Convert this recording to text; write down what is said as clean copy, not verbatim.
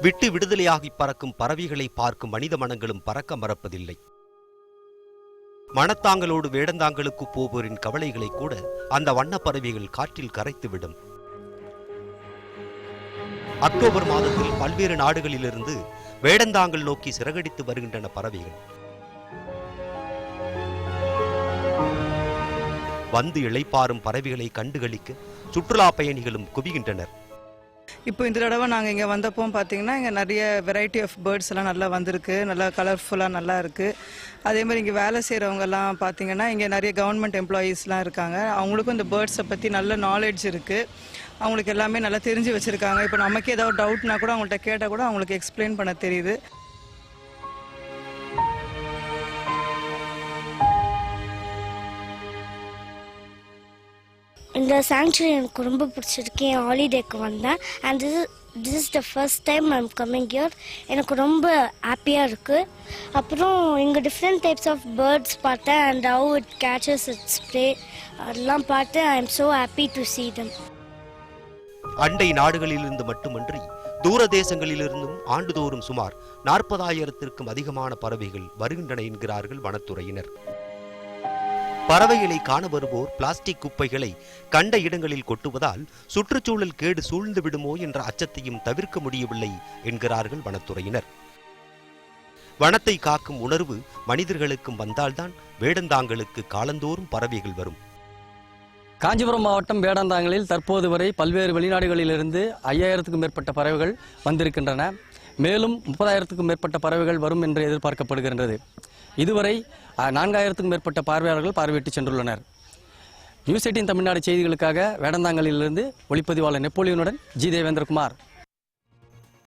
விட்டு விடுதலையாகி பறக்கும் பறவைகளை பார்க்கும் மனித மனங்களும் பறக்க மறப்பதில்லை. மனத்தாங்களோடு வேடந்தாங்களுக்கு போவோரின் கவலைகளை கூட அந்த வண்ண பறவைகள் காற்றில் கரைத்துவிடும். அக்டோபர் மாதத்தில் பல்வேறு நாடுகளிலிருந்து வேடந்தாங்கல் நோக்கி சிறகடித்து வருகின்றன பறவைகள். வந்து இளைப்பாறும் பறவைகளை கண்டுகளிக்க சுற்றுலா பயணிகளும் குவிகின்றனர். இப்போ இந்த தடவை நாங்கள் இங்கே வந்தப்போ பார்த்தீங்கன்னா இங்கே நிறைய வெரைட்டி ஆஃப் பேர்ட்ஸ் எல்லாம் நல்லா வந்திருக்கு, நல்லா கலர்ஃபுல்லாக நல்லா இருக்குது. அதேமாதிரி இங்கே வேலை செய்கிறவங்கெல்லாம் பார்த்தீங்கன்னா இங்கே நிறைய கவர்மெண்ட் எம்ப்ளாயீஸ்லாம் இருக்காங்க. அவங்களுக்கும் இந்த பேர்ட்ஸை பற்றி நல்ல நாலேஜ் இருக்குது, அவங்களுக்கு எல்லாமே நல்லா தெரிஞ்சு வச்சுருக்காங்க. இப்போ நமக்கு ஏதாவது டவுட்னா கூட அவங்கள்ட்ட கேட்டால் கூட அவங்களுக்கு எக்ஸ்பிளைன் பண்ண தெரியுது. இந்த சாங்சுரி எனக்கு ரொம்ப பிடிச்சிருக்கு. என் ஹாலிடேக்கு வந்தேன். And this is the first time I'm coming here. எனக்கு ரொம்ப ஹாப்பியாக இருக்குது. அப்புறம் இங்கே டிஃப்ரெண்ட் டைப்ஸ் ஆஃப் பேர்ட்ஸ் பார்த்தேன். And how it catches it's pray அதெல்லாம் பார்த்து I am so happy to see them. அண்டை நாடுகளிலிருந்து மட்டுமன்றி தூர தேசங்களிலிருந்தும் ஆண்டுதோறும் சுமார் 40,000த்திற்கும் அதிகமான பறவைகள் வருகின்றன என்கிறார்கள் வனத்துறையினர். பறவைகளை காண வருவோர் பிளாஸ்டிக் குப்பைகளை கண்ட இடங்களில் கொட்டுவதால் சுற்றுச்சூழல் கேடு சூழ்ந்து விடுமோ என்ற அச்சத்தையும் தவிர்க்க முடியவில்லை என்கிறார்கள் வனத்துறையினர். வனத்தை காக்கும் உணர்வு மனிதர்களுக்கும் வந்தால்தான் வேடந்தாங்களுக்கு காலந்தோறும் பறவைகள் வரும். காஞ்சிபுரம் மாவட்டம் வேடந்தாங்கலில் தற்போது வரை பல்வேறு வெளிநாடுகளிலிருந்து 5000க்கும் மேற்பட்ட பறவைகள் வந்திருக்கின்றன. மேலும் 30,000க்கும் மேற்பட்ட பறவைகள் வரும் என்று எதிர்பார்க்கப்படுகின்றது. இதுவரை 4000க்கும் மேற்பட்ட பார்வையாளர்கள் பார்வையிட்டு சென்றுள்ளனர். நியூஸ் 18 தமிழ்நாடு செய்திகளுக்காக வேடந்தாங்கலிலிருந்து ஒளிப்பதிவாளர் நெப்போலியனுடன் ஜி தேவேந்திரகுமார்.